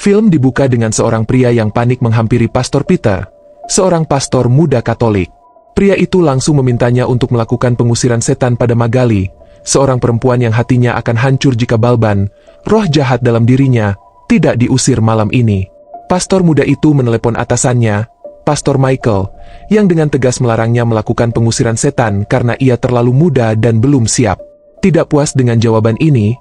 Film dibuka dengan seorang pria yang panik menghampiri Pastor Peter, seorang pastor muda Katolik. Pria itu langsung memintanya untuk melakukan pengusiran setan pada Magali, seorang perempuan yang hatinya akan hancur jika Balban, roh jahat dalam dirinya, tidak diusir malam ini. Pastor muda itu menelepon atasannya, Pastor Michael, yang dengan tegas melarangnya melakukan pengusiran setan karena ia terlalu muda dan belum siap. Tidak puas dengan jawaban ini,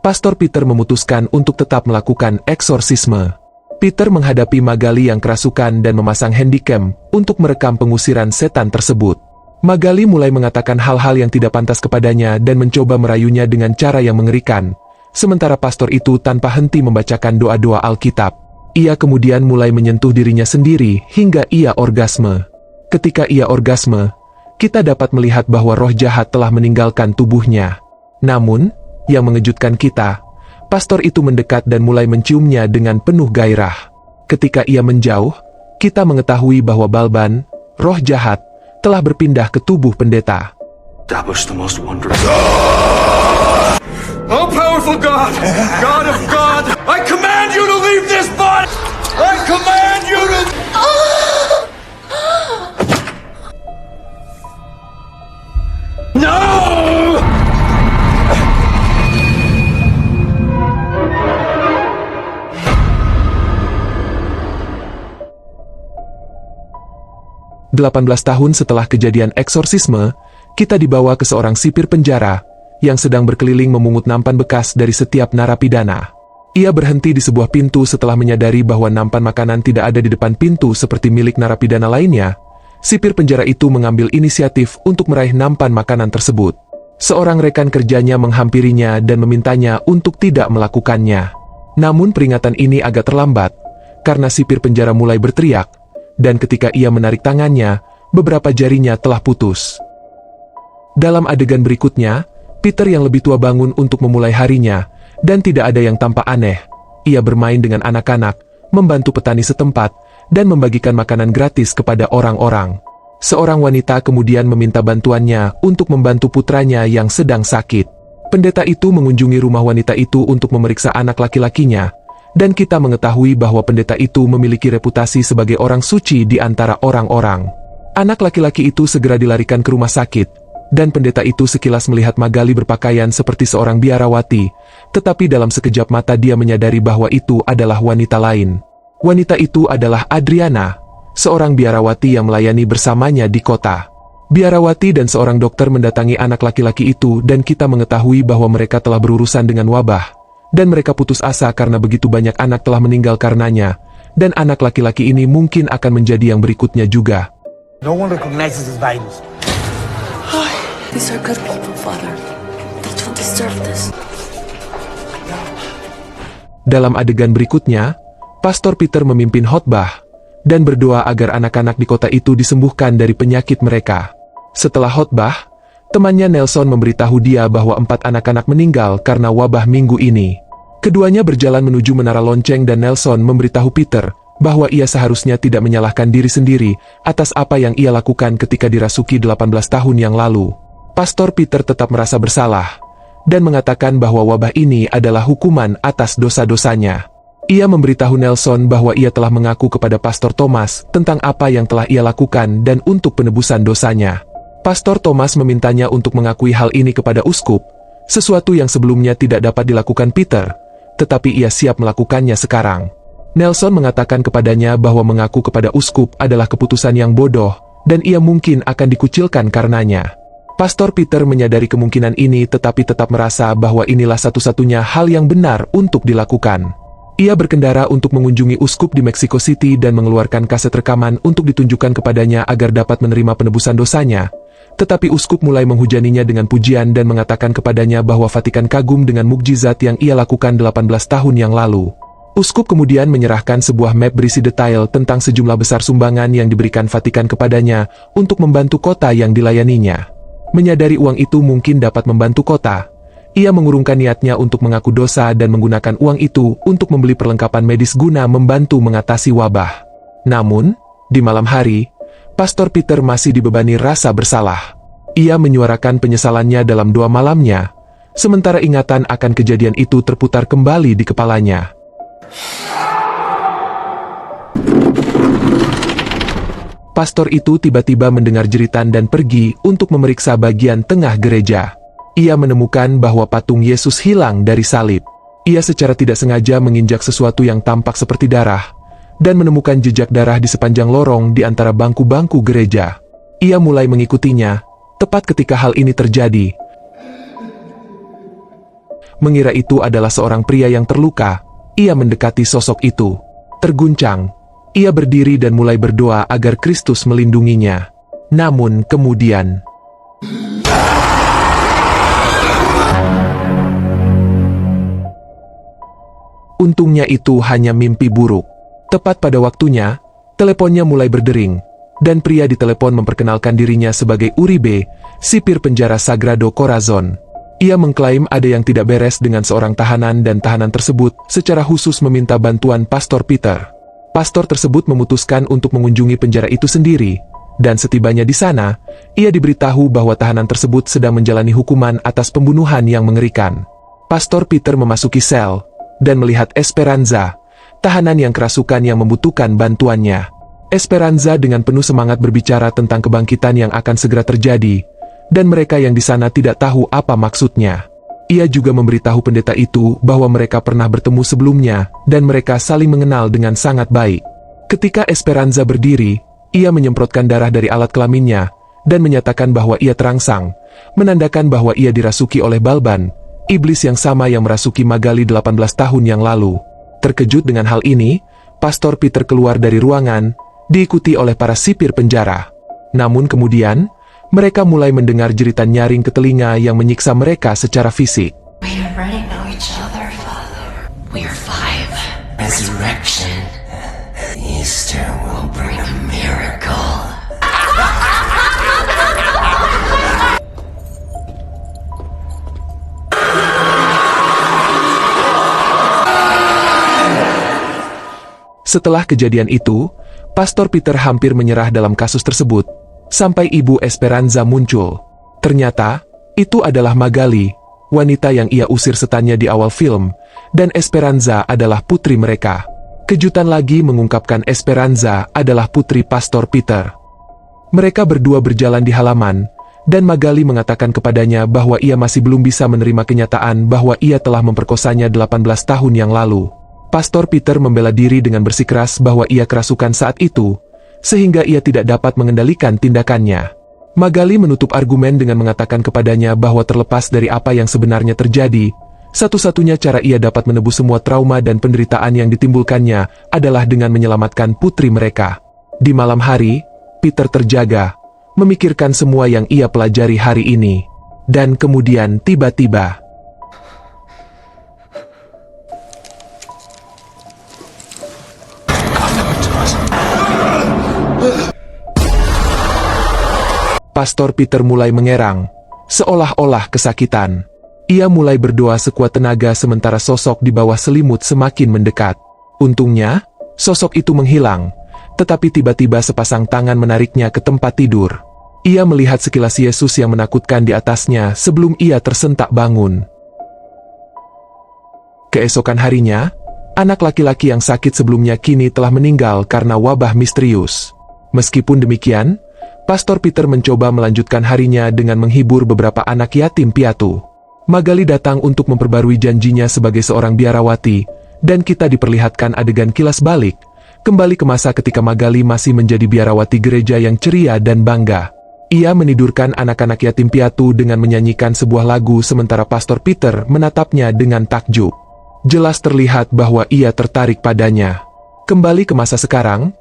Pastor Peter memutuskan untuk tetap melakukan eksorsisme. Peter menghadapi Magali yang kerasukan dan memasang handycam untuk merekam pengusiran setan tersebut. Magali mulai mengatakan hal-hal yang tidak pantas kepadanya dan mencoba merayunya dengan cara yang mengerikan. Sementara pastor itu tanpa henti membacakan doa-doa Alkitab. Ia kemudian mulai menyentuh dirinya sendiri hingga ia orgasme. Ketika ia orgasme, kita dapat melihat bahwa roh jahat telah meninggalkan tubuhnya. Namun, yang mengejutkan kita, pastor itu mendekat dan mulai menciumnya dengan penuh gairah. Ketika ia menjauh, kita mengetahui bahwa Balban, roh jahat, telah berpindah ke tubuh pendeta. That was the most wondrous. Oh, powerful God! God of God! I command you to leave this body! I command you to... No! 18 tahun setelah kejadian eksorsisme, kita dibawa ke seorang sipir penjara yang sedang berkeliling memungut nampan bekas dari setiap narapidana. Ia berhenti di sebuah pintu setelah menyadari bahwa nampan makanan tidak ada di depan pintu seperti milik narapidana lainnya. Sipir penjara itu mengambil inisiatif untuk meraih nampan makanan tersebut. Seorang rekan kerjanya menghampirinya dan memintanya untuk tidak melakukannya. Namun peringatan ini agak terlambat, karena sipir penjara mulai berteriak, dan ketika ia menarik tangannya, beberapa jarinya telah putus. Dalam adegan berikutnya, Peter yang lebih tua bangun untuk memulai harinya, dan tidak ada yang tampak aneh. Ia bermain dengan anak-anak, membantu petani setempat, dan membagikan makanan gratis kepada orang-orang. Seorang wanita kemudian meminta bantuannya untuk membantu putranya yang sedang sakit. Pendeta itu mengunjungi rumah wanita itu untuk memeriksa anak laki-lakinya, dan kita mengetahui bahwa pendeta itu memiliki reputasi sebagai orang suci di antara orang-orang. Anak laki-laki itu segera dilarikan ke rumah sakit, dan pendeta itu sekilas melihat Magali berpakaian seperti seorang biarawati, tetapi dalam sekejap mata dia menyadari bahwa itu adalah wanita lain. Wanita itu adalah Adriana, seorang biarawati yang melayani bersamanya di kota. Biarawati dan seorang dokter mendatangi anak laki-laki itu dan kita mengetahui bahwa mereka telah berurusan dengan wabah. Dan mereka putus asa karena begitu banyak anak telah meninggal karenanya, dan anak laki-laki ini mungkin akan menjadi yang berikutnya juga. No one recognizes his vitals. These are good people, Father. They don't deserve this. Dalam adegan berikutnya, Pastor Peter memimpin khotbah dan berdoa agar anak-anak di kota itu disembuhkan dari penyakit mereka. Setelah khotbah, temannya Nelson memberitahu dia bahwa 4 anak-anak meninggal karena wabah minggu ini. Keduanya berjalan menuju menara lonceng dan Nelson memberitahu Peter bahwa ia seharusnya tidak menyalahkan diri sendiri atas apa yang ia lakukan ketika dirasuki 18 tahun yang lalu. Pastor Peter tetap merasa bersalah dan mengatakan bahwa wabah ini adalah hukuman atas dosa-dosanya. Ia memberitahu Nelson bahwa ia telah mengaku kepada Pastor Thomas tentang apa yang telah ia lakukan dan untuk penebusan dosanya. Pastor Thomas memintanya untuk mengakui hal ini kepada uskup, sesuatu yang sebelumnya tidak dapat dilakukan Peter, tetapi ia siap melakukannya sekarang. Nelson mengatakan kepadanya bahwa mengaku kepada uskup adalah keputusan yang bodoh, dan ia mungkin akan dikucilkan karenanya. Pastor Peter menyadari kemungkinan ini tetapi tetap merasa bahwa inilah satu-satunya hal yang benar untuk dilakukan. Ia berkendara untuk mengunjungi uskup di Mexico City dan mengeluarkan kaset rekaman untuk ditunjukkan kepadanya agar dapat menerima penebusan dosanya. Tetapi uskup mulai menghujaninya dengan pujian dan mengatakan kepadanya bahwa Vatikan kagum dengan mukjizat yang ia lakukan 18 tahun yang lalu. Uskup kemudian menyerahkan sebuah map berisi detail tentang sejumlah besar sumbangan yang diberikan Vatikan kepadanya untuk membantu kota yang dilayaninya. Menyadari uang itu mungkin dapat membantu kota, ia mengurungkan niatnya untuk mengaku dosa dan menggunakan uang itu untuk membeli perlengkapan medis guna membantu mengatasi wabah. Namun, di malam hari, Pastor Peter masih dibebani rasa bersalah. Ia menyuarakan penyesalannya dalam doa malamnya, sementara ingatan akan kejadian itu terputar kembali di kepalanya. Pastor itu tiba-tiba mendengar jeritan dan pergi untuk memeriksa bagian tengah gereja. Ia menemukan bahwa patung Yesus hilang dari salib. Ia secara tidak sengaja menginjak sesuatu yang tampak seperti darah, dan menemukan jejak darah di sepanjang lorong di antara bangku-bangku gereja. Ia mulai mengikutinya, tepat ketika hal ini terjadi. Mengira itu adalah seorang pria yang terluka, ia mendekati sosok itu. Terguncang, ia berdiri dan mulai berdoa agar Kristus melindunginya. Namun kemudian, untungnya itu hanya mimpi buruk. Tepat pada waktunya, teleponnya mulai berdering, dan pria di telepon memperkenalkan dirinya sebagai Uribe, sipir penjara Sagrado Corazon. Ia mengklaim ada yang tidak beres dengan seorang tahanan dan tahanan tersebut secara khusus meminta bantuan Pastor Peter. Pastor tersebut memutuskan untuk mengunjungi penjara itu sendiri, dan setibanya di sana, ia diberitahu bahwa tahanan tersebut sedang menjalani hukuman atas pembunuhan yang mengerikan. Pastor Peter memasuki sel, dan melihat Esperanza, tahanan yang kerasukan yang membutuhkan bantuannya. Esperanza dengan penuh semangat berbicara tentang kebangkitan yang akan segera terjadi, dan mereka yang di sana tidak tahu apa maksudnya. Ia juga memberitahu pendeta itu bahwa mereka pernah bertemu sebelumnya, dan mereka saling mengenal dengan sangat baik. Ketika Esperanza berdiri, ia menyemprotkan darah dari alat kelaminnya, dan menyatakan bahwa ia terangsang, menandakan bahwa ia dirasuki oleh Balban, iblis yang sama yang merasuki Magali 18 tahun yang lalu. Terkejut dengan hal ini, Pastor Peter keluar dari ruangan, diikuti oleh para sipir penjara. Namun kemudian, mereka mulai mendengar jeritan nyaring ke telinga yang menyiksa mereka secara fisik. We already know each other, Father. We are 5. Resurrection. Easter will bring a miracle. Setelah kejadian itu, Pastor Peter hampir menyerah dalam kasus tersebut, sampai Ibu Esperanza muncul. Ternyata, itu adalah Magali, wanita yang ia usir setannya di awal film, dan Esperanza adalah putri mereka. Kejutan lagi mengungkapkan Esperanza adalah putri Pastor Peter. Mereka berdua berjalan di halaman, dan Magali mengatakan kepadanya bahwa ia masih belum bisa menerima kenyataan bahwa ia telah memperkosanya 18 tahun yang lalu. Pastor Peter membela diri dengan bersikeras bahwa ia kerasukan saat itu, sehingga ia tidak dapat mengendalikan tindakannya. Magali menutup argumen dengan mengatakan kepadanya bahwa terlepas dari apa yang sebenarnya terjadi, satu-satunya cara ia dapat menebus semua trauma dan penderitaan yang ditimbulkannya adalah dengan menyelamatkan putri mereka. Di malam hari, Peter terjaga, memikirkan semua yang ia pelajari hari ini. Dan kemudian tiba-tiba, Pastor Peter mulai mengerang, seolah-olah kesakitan. Ia mulai berdoa sekuat tenaga sementara sosok di bawah selimut semakin mendekat. Untungnya, sosok itu menghilang, tetapi tiba-tiba sepasang tangan menariknya ke tempat tidur. Ia melihat sekilas Yesus yang menakutkan di atasnya sebelum ia tersentak bangun. Keesokan harinya, anak laki-laki yang sakit sebelumnya kini telah meninggal karena wabah misterius. Meskipun demikian, Pastor Peter mencoba melanjutkan harinya dengan menghibur beberapa anak yatim piatu. Magali datang untuk memperbarui janjinya sebagai seorang biarawati, dan kita diperlihatkan adegan kilas balik, kembali ke masa ketika Magali masih menjadi biarawati gereja yang ceria dan bangga. Ia menidurkan anak-anak yatim piatu dengan menyanyikan sebuah lagu sementara Pastor Peter menatapnya dengan takjub. Jelas terlihat bahwa ia tertarik padanya. Kembali ke masa sekarang,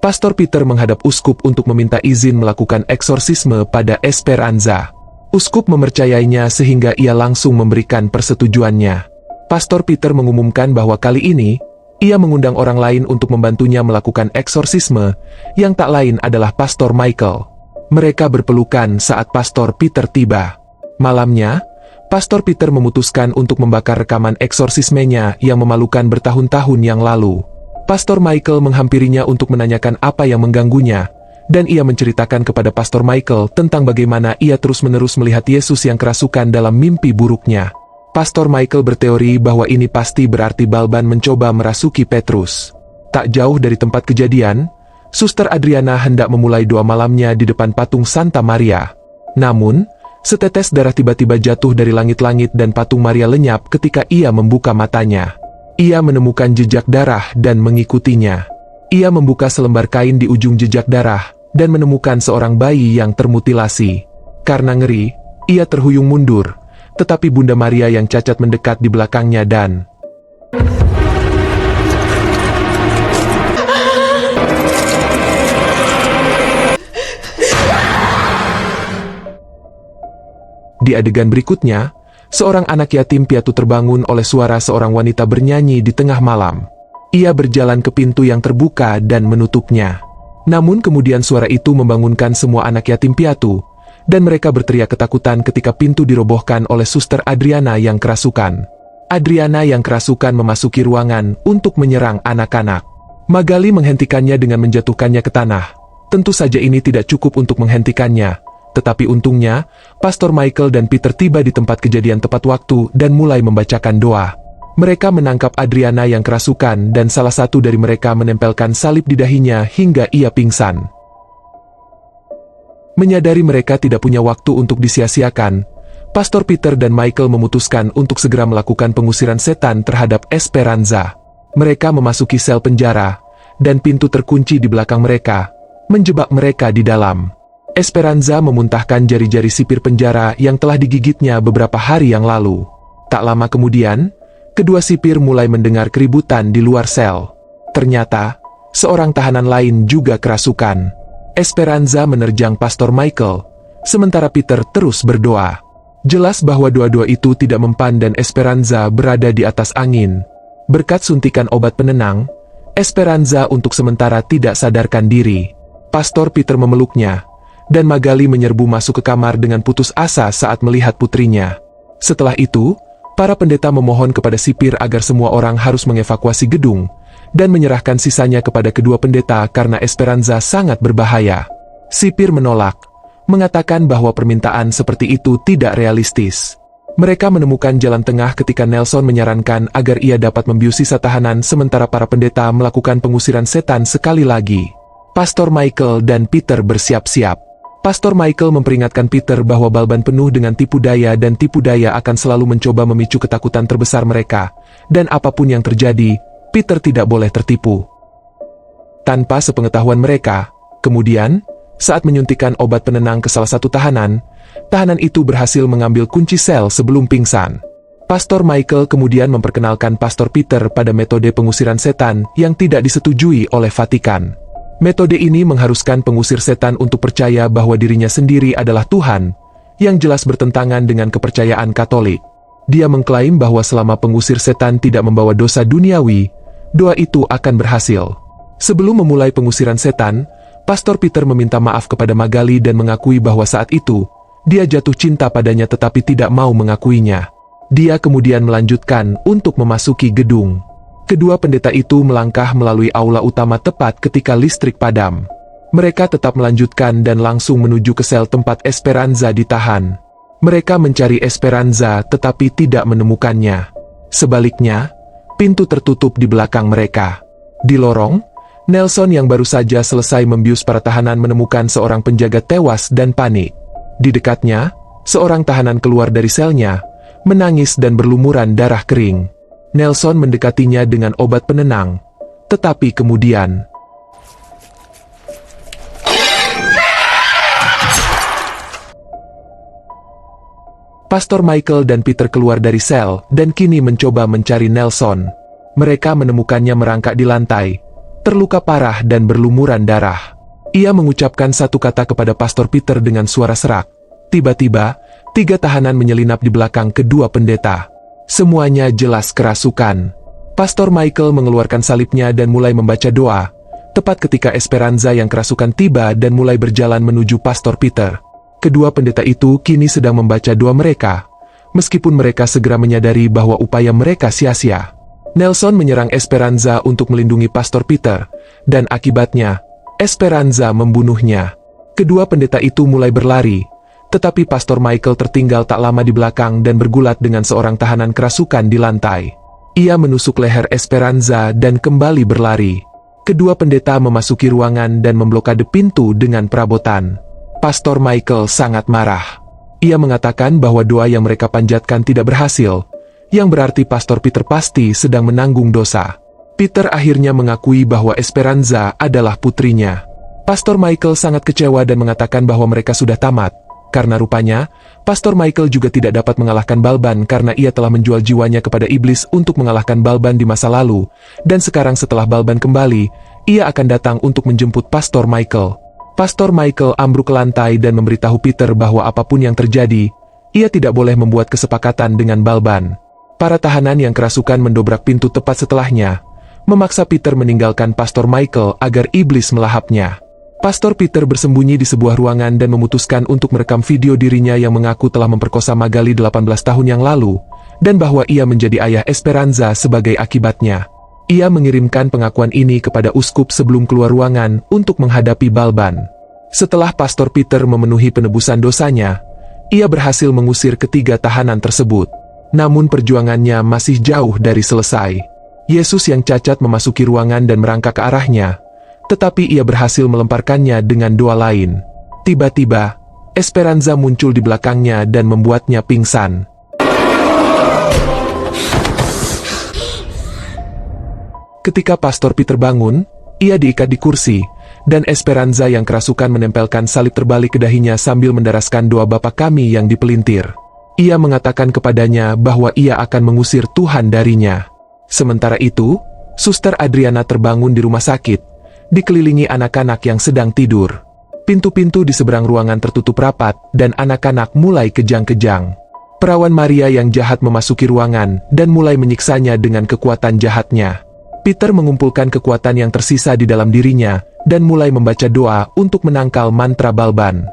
Pastor Peter menghadap uskup untuk meminta izin melakukan eksorsisme pada Esperanza. Uskup mempercayainya sehingga ia langsung memberikan persetujuannya. Pastor Peter mengumumkan bahwa kali ini, ia mengundang orang lain untuk membantunya melakukan eksorsisme, yang tak lain adalah Pastor Michael. Mereka berpelukan saat Pastor Peter tiba. Malamnya, Pastor Peter memutuskan untuk membakar rekaman eksorsismenya yang memalukan bertahun-tahun yang lalu. Pastor Michael menghampirinya untuk menanyakan apa yang mengganggunya, dan ia menceritakan kepada Pastor Michael tentang bagaimana ia terus-menerus melihat Yesus yang kerasukan dalam mimpi buruknya. Pastor Michael berteori bahwa ini pasti berarti Balban mencoba merasuki Petrus. Tak jauh dari tempat kejadian, Suster Adriana hendak memulai doa malamnya di depan patung Santa Maria. Namun, setetes darah tiba-tiba jatuh dari langit-langit dan patung Maria lenyap ketika ia membuka matanya. Ia menemukan jejak darah dan mengikutinya. Ia membuka selembar kain di ujung jejak darah dan menemukan seorang bayi yang termutilasi. Karena ngeri, ia terhuyung mundur, tetapi Bunda Maria yang cacat mendekat di belakangnya dan di adegan berikutnya, seorang anak yatim piatu terbangun oleh suara seorang wanita bernyanyi di tengah malam. Ia berjalan ke pintu yang terbuka dan menutupnya. Namun kemudian suara itu membangunkan semua anak yatim piatu, dan mereka berteriak ketakutan ketika pintu dirobohkan oleh Suster Adriana yang kerasukan. Adriana yang kerasukan memasuki ruangan untuk menyerang anak-anak. Magali menghentikannya dengan menjatuhkannya ke tanah. Tentu saja ini tidak cukup untuk menghentikannya. Tetapi untungnya, Pastor Michael dan Peter tiba di tempat kejadian tepat waktu dan mulai membacakan doa. Mereka menangkap Adriana yang kerasukan dan salah satu dari mereka menempelkan salib di dahinya hingga ia pingsan. Menyadari mereka tidak punya waktu untuk disia-siakan, Pastor Peter dan Michael memutuskan untuk segera melakukan pengusiran setan terhadap Esperanza. Mereka memasuki sel penjara, dan pintu terkunci di belakang mereka, menjebak mereka di dalam. Esperanza memuntahkan jari-jari sipir penjara yang telah digigitnya beberapa hari yang lalu. Tak lama kemudian, kedua sipir mulai mendengar keributan di luar sel. Ternyata, seorang tahanan lain juga kerasukan. Esperanza menerjang Pastor Michael, sementara Peter terus berdoa. Jelas bahwa doa-doa itu tidak mempan dan Esperanza berada di atas angin. Berkat suntikan obat penenang, Esperanza untuk sementara tidak sadarkan diri. Pastor Peter memeluknya, dan Magali menyerbu masuk ke kamar dengan putus asa saat melihat putrinya. Setelah itu, para pendeta memohon kepada sipir agar semua orang harus mengevakuasi gedung, dan menyerahkan sisanya kepada kedua pendeta karena Esperanza sangat berbahaya. Sipir menolak, mengatakan bahwa permintaan seperti itu tidak realistis. Mereka menemukan jalan tengah ketika Nelson menyarankan agar ia dapat membius sisa tahanan sementara para pendeta melakukan pengusiran setan sekali lagi. Pastor Michael dan Peter bersiap-siap. Pastor Michael memperingatkan Peter bahwa Balban penuh dengan tipu daya dan tipu daya akan selalu mencoba memicu ketakutan terbesar mereka, dan apapun yang terjadi, Peter tidak boleh tertipu. Tanpa sepengetahuan mereka, kemudian, saat menyuntikkan obat penenang ke salah satu tahanan, tahanan itu berhasil mengambil kunci sel sebelum pingsan. Pastor Michael kemudian memperkenalkan Pastor Peter pada metode pengusiran setan yang tidak disetujui oleh Vatikan. Metode ini mengharuskan pengusir setan untuk percaya bahwa dirinya sendiri adalah Tuhan, yang jelas bertentangan dengan kepercayaan Katolik. Dia mengklaim bahwa selama pengusir setan tidak membawa dosa duniawi, doa itu akan berhasil. Sebelum memulai pengusiran setan, Pastor Peter meminta maaf kepada Magali dan mengakui bahwa saat itu, dia jatuh cinta padanya tetapi tidak mau mengakuinya. Dia kemudian melanjutkan untuk memasuki gedung. Kedua pendeta itu melangkah melalui aula utama tepat ketika listrik padam. Mereka tetap melanjutkan dan langsung menuju ke sel tempat Esperanza ditahan. Mereka mencari Esperanza tetapi tidak menemukannya. Sebaliknya, pintu tertutup di belakang mereka. Di lorong, Nelson yang baru saja selesai membius para tahanan menemukan seorang penjaga tewas dan panik. Di dekatnya, seorang tahanan keluar dari selnya, menangis dan berlumuran darah kering. Nelson mendekatinya dengan obat penenang, tetapi kemudian Pastor Michael dan Peter keluar dari sel dan kini mencoba mencari Nelson. Mereka menemukannya merangkak di lantai, terluka parah dan berlumuran darah. Ia mengucapkan satu kata kepada Pastor Peter dengan suara serak. Tiba-tiba, 3 tahanan menyelinap di belakang kedua pendeta. Semuanya jelas kerasukan. Pastor Michael mengeluarkan salibnya dan mulai membaca doa, tepat ketika Esperanza yang kerasukan tiba dan mulai berjalan menuju Pastor Peter. Kedua pendeta itu kini sedang membaca doa mereka, meskipun mereka segera menyadari bahwa upaya mereka sia-sia. Nelson menyerang Esperanza untuk melindungi Pastor Peter, dan akibatnya, Esperanza membunuhnya. Kedua pendeta itu mulai berlari, tetapi Pastor Michael tertinggal tak lama di belakang dan bergulat dengan seorang tahanan kerasukan di lantai. Ia menusuk leher Esperanza dan kembali berlari. Kedua pendeta memasuki ruangan dan memblokade pintu dengan perabotan. Pastor Michael sangat marah. Ia mengatakan bahwa doa yang mereka panjatkan tidak berhasil, yang berarti Pastor Peter pasti sedang menanggung dosa. Peter akhirnya mengakui bahwa Esperanza adalah putrinya. Pastor Michael sangat kecewa dan mengatakan bahwa mereka sudah tamat, karena rupanya, Pastor Michael juga tidak dapat mengalahkan Balban karena ia telah menjual jiwanya kepada iblis untuk mengalahkan Balban di masa lalu, dan sekarang setelah Balban kembali, ia akan datang untuk menjemput Pastor Michael. Pastor Michael ambruk ke lantai dan memberitahu Peter bahwa apapun yang terjadi, ia tidak boleh membuat kesepakatan dengan Balban. Para tahanan yang kerasukan mendobrak pintu tepat setelahnya, memaksa Peter meninggalkan Pastor Michael agar iblis melahapnya. Pastor Peter bersembunyi di sebuah ruangan dan memutuskan untuk merekam video dirinya yang mengaku telah memperkosa Magali 18 tahun yang lalu, dan bahwa ia menjadi ayah Esperanza sebagai akibatnya. Ia mengirimkan pengakuan ini kepada uskup sebelum keluar ruangan untuk menghadapi Balban. Setelah Pastor Peter memenuhi penebusan dosanya, ia berhasil mengusir ketiga tahanan tersebut. Namun perjuangannya masih jauh dari selesai. Yesus yang cacat memasuki ruangan dan merangkak ke arahnya, tetapi ia berhasil melemparkannya dengan doa lain. Tiba-tiba, Esperanza muncul di belakangnya dan membuatnya pingsan. Ketika Pastor Peter bangun, ia diikat di kursi, dan Esperanza yang kerasukan menempelkan salib terbalik ke dahinya sambil mendaraskan doa Bapa Kami yang dipelintir. Ia mengatakan kepadanya bahwa ia akan mengusir Tuhan darinya. Sementara itu, Suster Adriana terbangun di rumah sakit, dikelilingi anak-anak yang sedang tidur. Pintu-pintu di seberang ruangan tertutup rapat, dan anak-anak mulai kejang-kejang. Perawan Maria yang jahat memasuki ruangan, dan mulai menyiksanya dengan kekuatan jahatnya. Peter mengumpulkan kekuatan yang tersisa di dalam dirinya, dan mulai membaca doa untuk menangkal mantra Balban.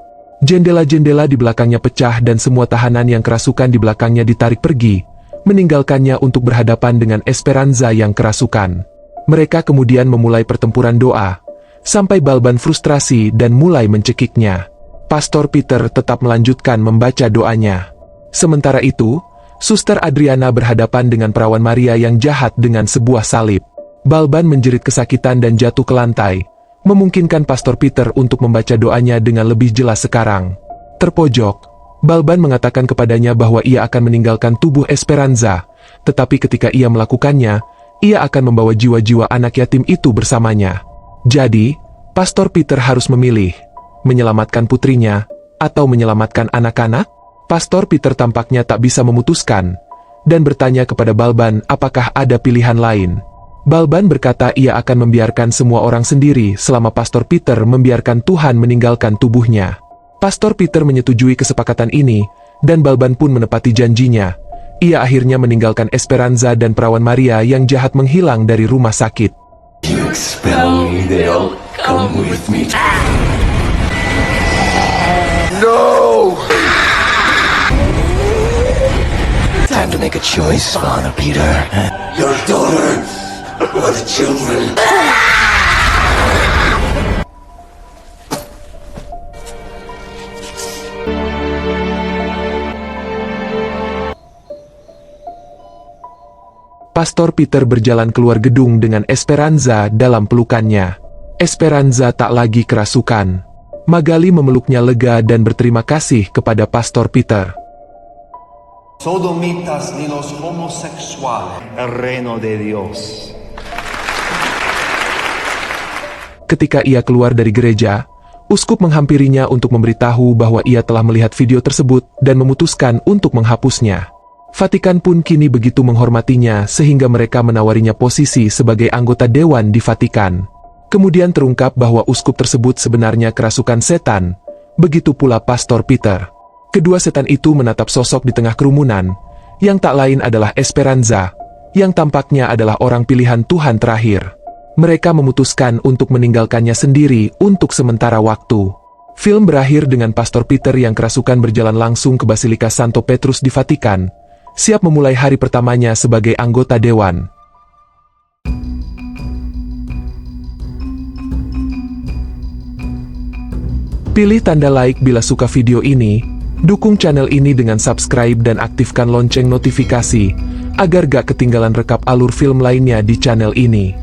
Jendela-jendela di belakangnya pecah dan semua tahanan yang kerasukan di belakangnya ditarik pergi, meninggalkannya untuk berhadapan dengan Esperanza yang kerasukan. Mereka kemudian memulai pertempuran doa, sampai Balban frustrasi dan mulai mencekiknya. Pastor Peter tetap melanjutkan membaca doanya. Sementara itu, Suster Adriana berhadapan dengan perawan Maria yang jahat dengan sebuah salib. Balban menjerit kesakitan dan jatuh ke lantai, memungkinkan Pastor Peter untuk membaca doanya dengan lebih jelas sekarang. Terpojok, Balban mengatakan kepadanya bahwa ia akan meninggalkan tubuh Esperanza, tetapi ketika ia melakukannya, ia akan membawa jiwa-jiwa anak yatim itu bersamanya. Jadi, Pastor Peter harus memilih, menyelamatkan putrinya, atau menyelamatkan anak-anak? Pastor Peter tampaknya tak bisa memutuskan, dan bertanya kepada Balban apakah ada pilihan lain. Balban berkata ia akan membiarkan semua orang sendiri selama Pastor Peter membiarkan Tuhan meninggalkan tubuhnya. Pastor Peter menyetujui kesepakatan ini, dan Balban pun menepati janjinya. Ia akhirnya meninggalkan Esperanza dan perawan Maria yang jahat menghilang dari rumah sakit. You expel me, they'll come with me. No! Time to make a choice, Father Peter. Your daughter or the children. Pastor Peter berjalan keluar gedung dengan Esperanza dalam pelukannya. Esperanza tak lagi kerasukan. Magali memeluknya lega dan berterima kasih kepada Pastor Peter. Sodomitas ni los homosexuales, el reino de Dios. Ketika ia keluar dari gereja, uskup menghampirinya untuk memberitahu bahwa ia telah melihat video tersebut dan memutuskan untuk menghapusnya. Vatikan pun kini begitu menghormatinya sehingga mereka menawarinya posisi sebagai anggota dewan di Vatikan. Kemudian terungkap bahwa uskup tersebut sebenarnya kerasukan setan, begitu pula Pastor Peter. Kedua setan itu menatap sosok di tengah kerumunan, yang tak lain adalah Esperanza, yang tampaknya adalah orang pilihan Tuhan terakhir. Mereka memutuskan untuk meninggalkannya sendiri untuk sementara waktu. Film berakhir dengan Pastor Peter yang kerasukan berjalan langsung ke Basilika Santo Petrus di Vatikan, siap memulai hari pertamanya sebagai anggota dewan. Pilih tanda like bila suka video ini, dukung channel ini dengan subscribe dan aktifkan lonceng notifikasi, agar gak ketinggalan rekap alur film lainnya di channel ini.